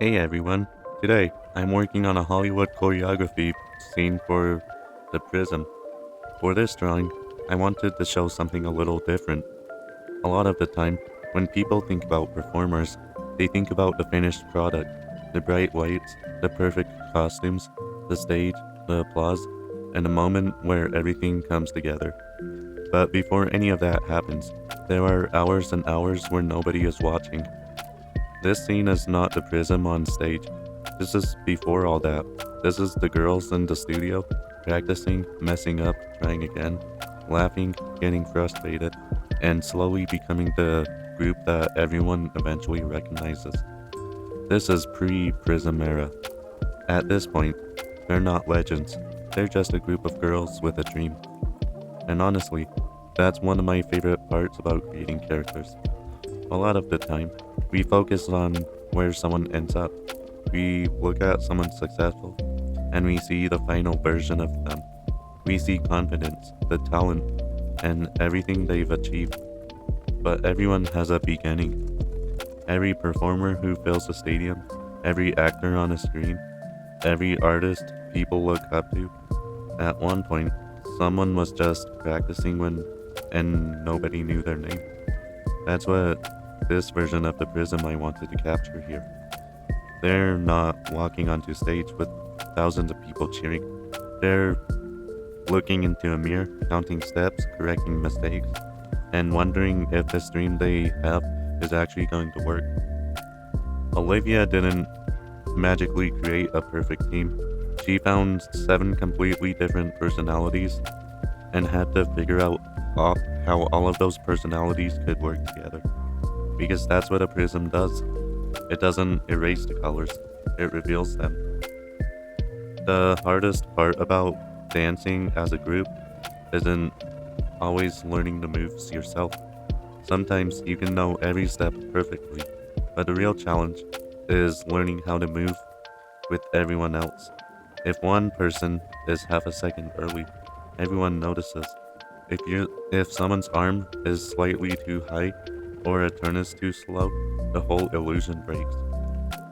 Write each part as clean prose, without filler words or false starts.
Hey everyone, today I'm working on a Hollywood choreography scene for the Prism. For this drawing, I wanted to show something a little different. A lot of the time, when people think about performers, they think about the finished product, the bright lights, the perfect costumes, the stage, the applause, and a moment where everything comes together. But before any of that happens, there are hours and hours where nobody is watching. This scene is not the Prism on stage. This is before all that. This is the girls in the studio, practicing, messing up, trying again, laughing, getting frustrated, and slowly becoming the group that everyone eventually recognizes. This is pre-Prism era. At this point, they're not legends. They're just a group of girls with a dream. And honestly, that's one of my favorite parts about creating characters. A lot of the time, we focus on where someone ends up. We look at someone successful and we see the final version of them. We see confidence, the talent, and everything they've achieved. But everyone has a beginning. Every performer who fills a stadium, every actor on a screen, every artist people look up to, at one point, someone was just practicing when and nobody knew their name. That's what this version of the Prism I wanted to capture here. They're not walking onto stage with thousands of people cheering. They're looking into a mirror, counting steps, correcting mistakes, and wondering if this dream they have is actually going to work. Olivia didn't magically create a perfect team. She found seven completely different personalities and had to figure out how all of those personalities could work together. Because that's what a prism does. It doesn't erase the colors, it reveals them. The hardest part about dancing as a group isn't always learning the moves yourself. Sometimes you can know every step perfectly, but the real challenge is learning how to move with everyone else. If one person is half a second early, everyone notices. If someone's arm is slightly too high or a turn is too slow, the whole illusion breaks.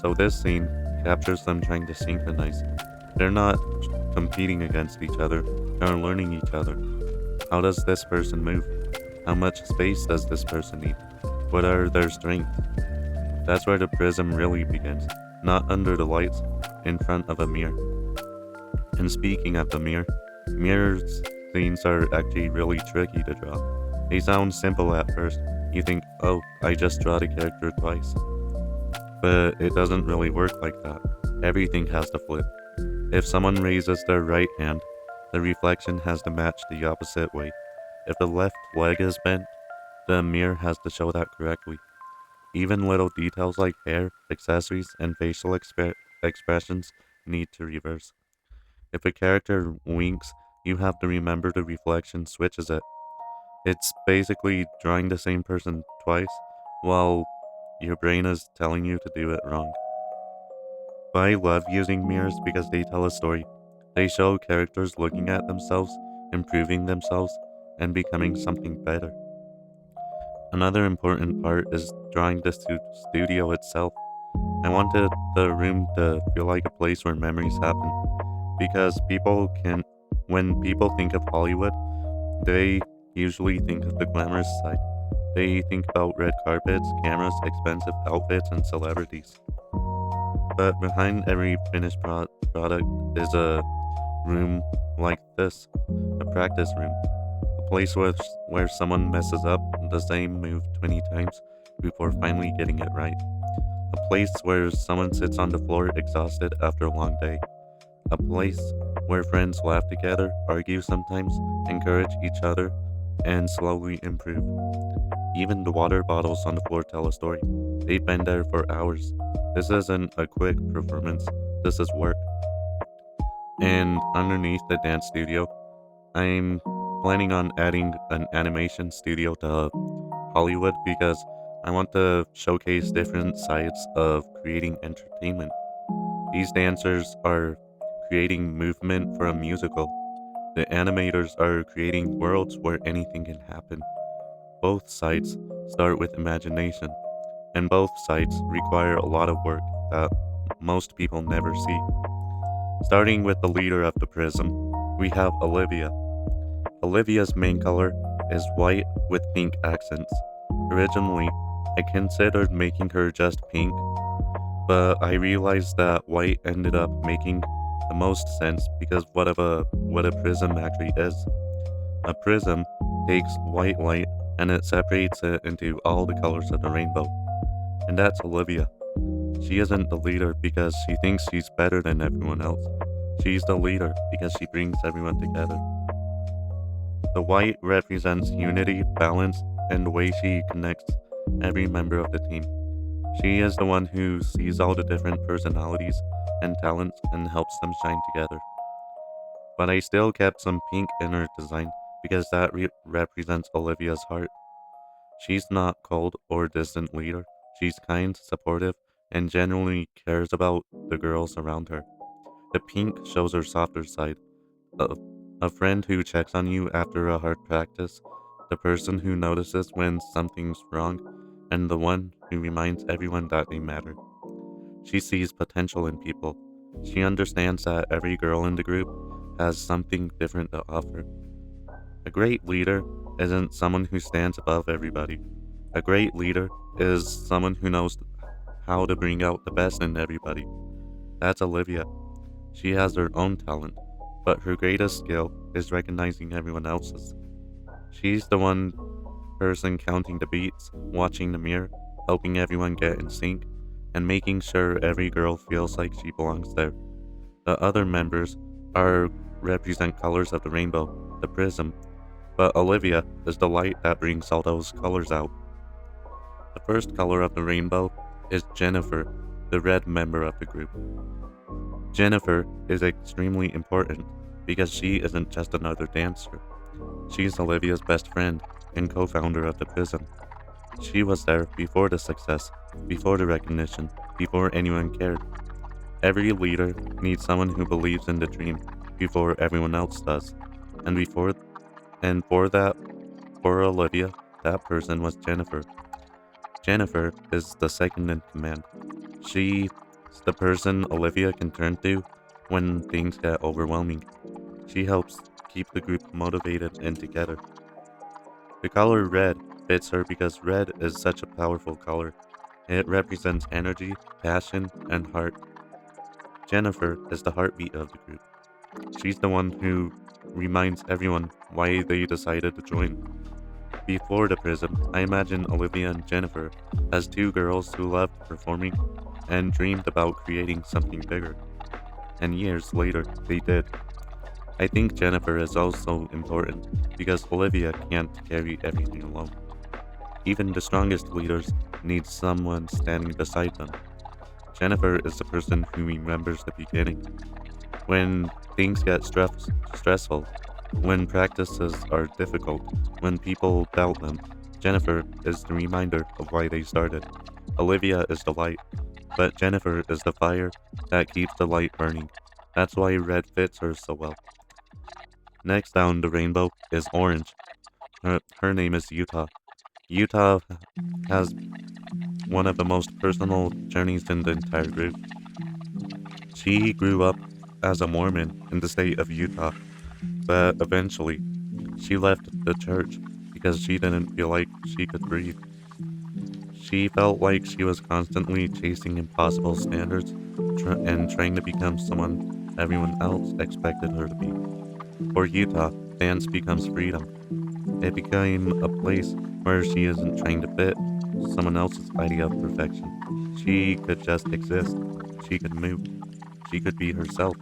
So this scene captures them trying to synchronize. They're not competing against each other, they're learning each other. How does this person move? How much space does this person need? What are their strengths? That's where the prism really begins, not under the lights, in front of a mirror. And speaking of the mirror, mirrors scenes are actually really tricky to draw. They sound simple at first. You think, oh, I just draw the character twice. But it doesn't really work like that. Everything has to flip. If someone raises their right hand, the reflection has to match the opposite way. If the left leg is bent, the mirror has to show that correctly. Even little details like hair, accessories, and facial expressions need to reverse. If a character winks, you have to remember the reflection switches it. It's basically drawing the same person twice, while your brain is telling you to do it wrong. But I love using mirrors because they tell a story. They show characters looking at themselves, improving themselves, and becoming something better. Another important part is drawing the studio itself. I wanted the room to feel like a place where memories happen, because when people think of Hollywood, they usually think of the glamorous side. They think about red carpets, cameras, expensive outfits, and celebrities. But behind every finished product is a room like this, a practice room, a place where someone messes up the same move 20 times before finally getting it right, a place where someone sits on the floor exhausted after a long day, a place where friends laugh together, argue sometimes, encourage each other, and slowly improve. Even the water bottles on the floor tell a story. They've been there for hours. This isn't a quick performance, this is work. And underneath the dance studio, I'm planning on adding an animation studio to Hollywood because I want to showcase different sides of creating entertainment. These dancers are creating movement for a musical. The animators are creating worlds where anything can happen. Both sides start with imagination, and both sides require a lot of work that most people never see. Starting with the leader of the Prism, we have Olivia. Olivia's main color is white with pink accents. Originally, I considered making her just pink, but I realized that white ended up making the most sense because what a prism actually is. A prism takes white light and it separates it into all the colors of the rainbow. And that's Olivia. She isn't the leader because she thinks she's better than everyone else. She's the leader because she brings everyone together. The white represents unity, balance, and the way she connects every member of the team. She is the one who sees all the different personalities and talents and helps them shine together. But I still kept some pink in her design because that represents Olivia's heart. She's not cold or distant leader. She's kind, supportive, and genuinely cares about the girls around her. The pink shows her softer side, a, a friend who checks on you after a hard practice, the person who notices when something's wrong, and the one who reminds everyone that they matter. She sees potential in people. She understands that every girl in the group has something different to offer. A great leader isn't someone who stands above everybody. A great leader is someone who knows how to bring out the best in everybody. That's Olivia. She has her own talent, but her greatest skill is recognizing everyone else's. She's the one person counting the beats, watching the mirror, helping everyone get in sync, and making sure every girl feels like she belongs there. The other members are represent colors of the rainbow, the prism, but Olivia is the light that brings all those colors out. The first color of the rainbow is Jennifer, the red member of the group. Jennifer is extremely important because she isn't just another dancer. She's Olivia's best friend and co-founder of the Prism. She was there before the success, before the recognition, before anyone cared. Every leader needs someone who believes in the dream before everyone else does. And before and for that for Olivia, that person was Jennifer. Jennifer is the second in command. She's the person Olivia can turn to when things get overwhelming. She helps keep the group motivated and together. The color red fits her because red is such a powerful color. It represents energy, passion, and heart. Jennifer is the heartbeat of the group. She's the one who reminds everyone why they decided to join. Before the Prism, I imagine Olivia and Jennifer as two girls who loved performing and dreamed about creating something bigger. And years later, they did. I think Jennifer is also important because Olivia can't carry everything alone. Even the strongest leaders need someone standing beside them. Jennifer is the person who remembers the beginning. When things get stressful, when practices are difficult, when people doubt them, Jennifer is the reminder of why they started. Olivia is the light, but Jennifer is the fire that keeps the light burning. That's why red fits her so well. Next down the rainbow is orange. Her name is Utah. Utah has one of the most personal journeys in the entire group. She grew up as a Mormon in the state of Utah, but eventually she left the church because she didn't feel like she could breathe. She felt like she was constantly chasing impossible standards and trying to become someone everyone else expected her to be. For Utah, dance becomes freedom. It became a place where she isn't trying to fit someone else's idea of perfection. She could just exist. She could move. She could be herself.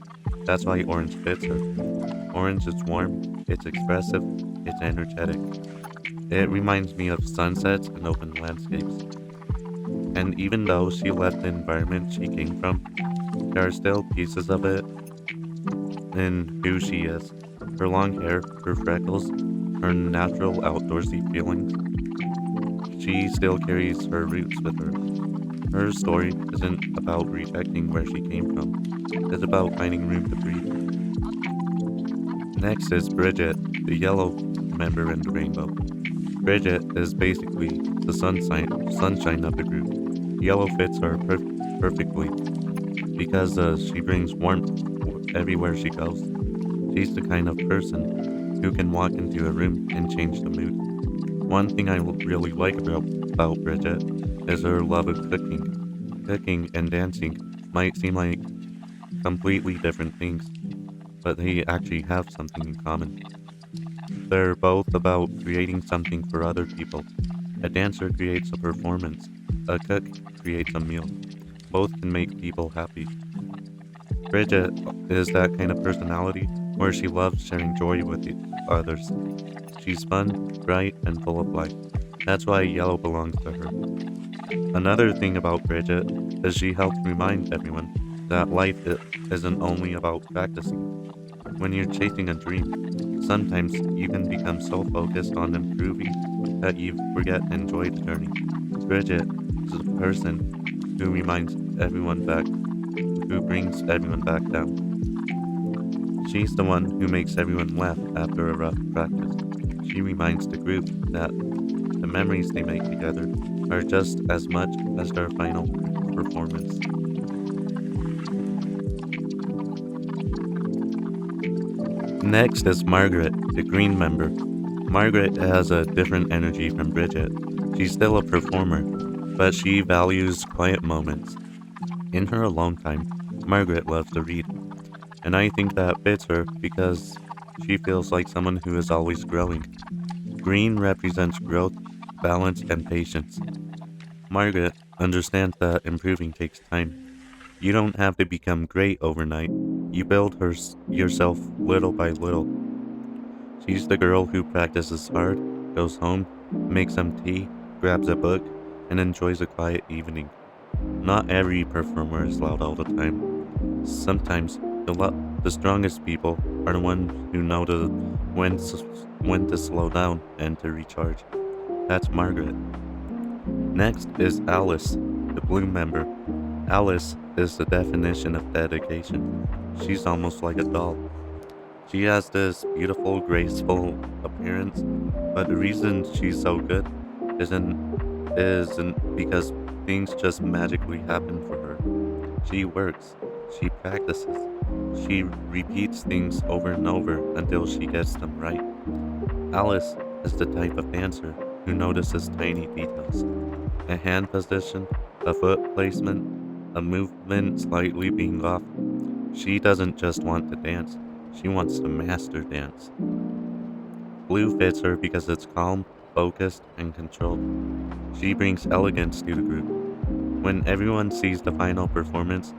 That's why orange fits her. Orange is warm, it's expressive, it's energetic. It reminds me of sunsets and open landscapes. And even though she left the environment she came from, there are still pieces of it in who she is. Her long hair, her freckles, her natural outdoorsy feelings. She still carries her roots with her. Her story isn't about rejecting where she came from. It's about finding room to breathe. Next is Bridget, the yellow member in the rainbow. Bridget is basically the sunshine of the group. Yellow fits her perfectly. because she brings warmth everywhere she goes. She's the kind of person who can walk into a room and change the mood. One thing I really like about Bridget is her love of cooking. Cooking and dancing might seem like completely different things, but they actually have something in common. They're both about creating something for other people. A dancer creates a performance, a cook creates a meal. Both can make people happy. Bridget is that kind of personality where she loves sharing joy with others. She's fun, bright, and full of life. That's why yellow belongs to her. Another thing about Bridget is she helps remind everyone that isn't only about practicing. When you're chasing a dream, sometimes you can become so focused on improving that you forget to enjoy the journey. Bridget is the person who reminds everyone back, who brings everyone back down. She's the one who makes everyone laugh after a rough practice. She reminds the group that the memories they make together are just as much as their final performance. Next is Margaret, the green member. Margaret has a different energy from Bridget. She's still a performer, but she values quiet moments. In her alone time, Margaret loves to read, and I think that fits her because she feels like someone who is always growing. Green represents growth, balance, and patience. Margaret understands that improving takes time. You don't have to become great overnight. You build yourself little by little. She's the girl who practices hard, goes home, makes some tea, grabs a book, and enjoys a quiet evening. Not every performer is loud all the time. Sometimes the strongest people are the ones who know when to slow down and to recharge. That's Margaret. Next is Alice, the blue member. Alice is the definition of dedication. She's almost like a doll. She has this beautiful, graceful appearance, but the reason she's so good isn't because things just magically happen for her. She works, she practices, she repeats things over and over until she gets them right. Alice is the type of dancer who notices tiny details. A hand position, a foot placement, a movement slightly being off. She doesn't just want to dance, she wants to master dance. Blue fits her because it's calm, focused, and controlled. She brings elegance to the group. When everyone sees the final performance,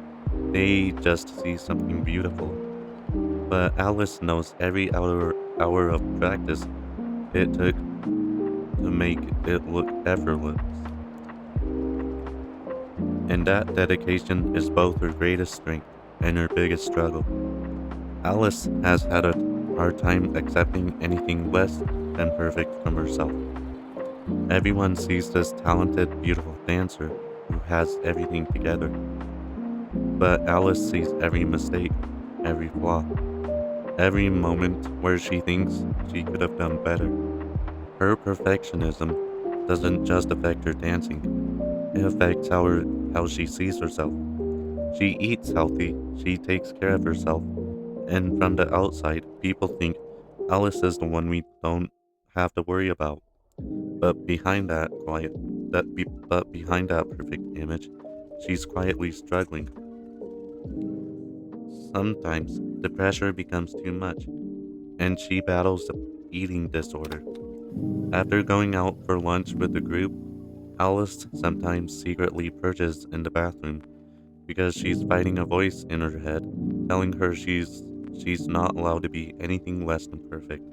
they just see something beautiful. But Alice knows every hour of practice it took to make it look effortless. And that dedication is both her greatest strength and her biggest struggle. Alice has had a hard time accepting anything less than perfect from herself. Everyone sees this talented, beautiful dancer who has everything together. But Alice sees every mistake, every flaw, every moment where she thinks she could have done better. Her perfectionism doesn't just affect her dancing, it affects how she sees herself. She eats healthy, she takes care of herself, and from the outside, people think Alice is the one we don't have to worry about. But behind that but behind that perfect image, she's quietly struggling. Sometimes the pressure becomes too much, and she battles the eating disorder. After going out for lunch with the group, Alice sometimes secretly purges in the bathroom because she's fighting a voice in her head telling her she's not allowed to be anything less than perfect.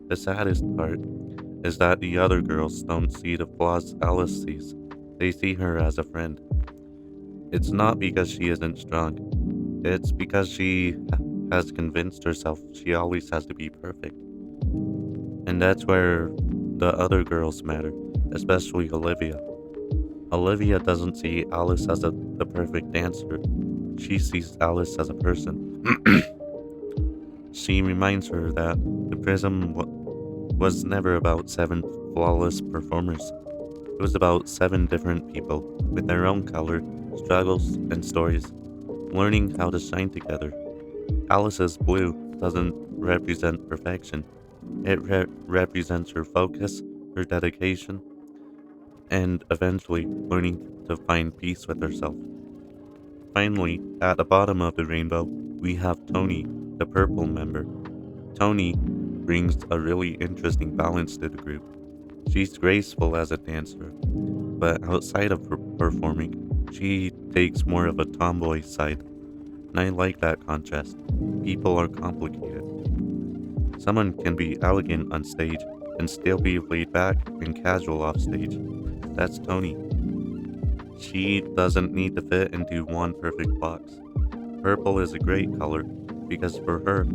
The saddest part is that the other girls don't see the flaws Alice sees. They see her as a friend. It's not because she isn't strong. It's because she has convinced herself she always has to be perfect. And that's where the other girls matter, especially Olivia. Olivia doesn't see Alice as the perfect dancer. She sees Alice as a person. She reminds her that the Prism was never about seven flawless performers. It was about seven different people with their own color, struggles, and stories. learning how to shine together. Alice's blue doesn't represent perfection, it represents her focus, her dedication, and eventually learning to find peace with herself. Finally, at the bottom of the rainbow, we have Tony, the purple member. Tony brings a really interesting balance to the group. She's graceful as a dancer, but outside of performing, she takes more of a tomboy side, and I like that contrast. People are complicated. Someone can be elegant on stage and still be laid back and casual off stage. That's Tony. She doesn't need to fit into one perfect box. Purple is a great color because for her,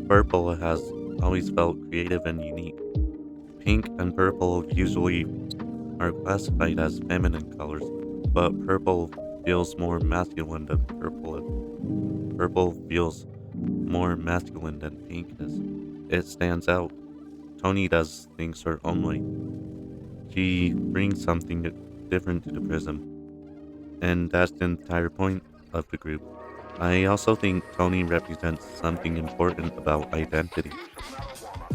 purple has always felt creative and unique. Pink and purple usually are classified as feminine colors, but purple feels more masculine than purple. Purple feels more masculine than pink is. It stands out. Tony does things her own way. She brings something different to the prism, and that's the entire point of the group. I also think Tony represents something important about identity.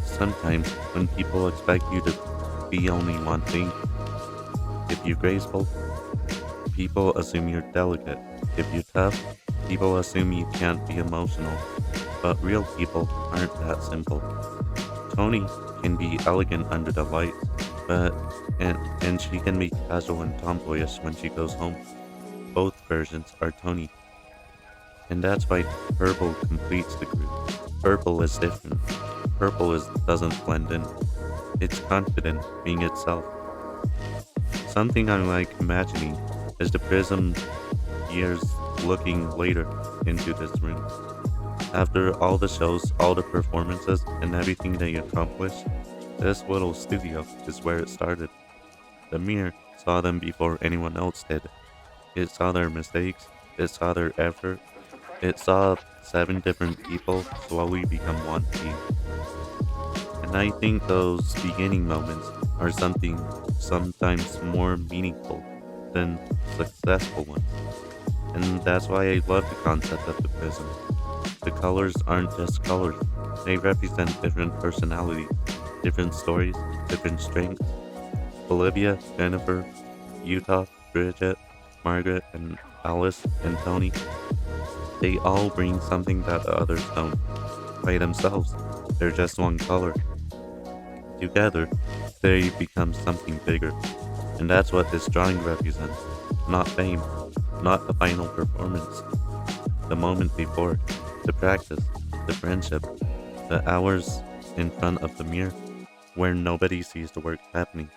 Sometimes, when people expect you to be only one thing, if you're graceful, people assume you're delicate. If you're tough, people assume you can't be emotional. But real people aren't that simple. Tony can be elegant under the lights, but and she can be casual and tomboyish when she goes home. Both versions are Tony, and that's why purple completes the group. Purple is different. Purple is doesn't blend in. It's confident being itself. Something I like imagining is the prism years looking later into this room. After all the shows, all the performances, and everything they accomplished, this little studio is where it started. The mirror saw them before anyone else did. It saw their mistakes, it saw their effort, it saw 7 different people slowly become one team. And I think those beginning moments are something sometimes more meaningful than successful ones. And that's why I love the concept of the prism. The colors aren't just colors, they represent different personalities, different stories, different strengths. Olivia, Jennifer, Utah, Bridget, Margaret, and Alice, and Tony, they all bring something that the others don't. By themselves, they're just one color. Together, they become something bigger. And that's what this drawing represents. Not fame, not the final performance, the moment before, the practice, the friendship, the hours in front of the mirror where nobody sees the work happening.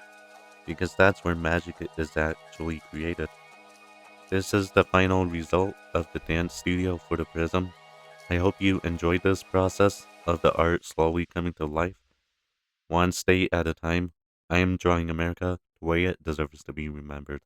Because that's where magic is actually created. This is the final result of the dance studio for the Prism. I hope you enjoyed this process of the art slowly coming to life. One state at a time, I am drawing America the way it deserves to be remembered.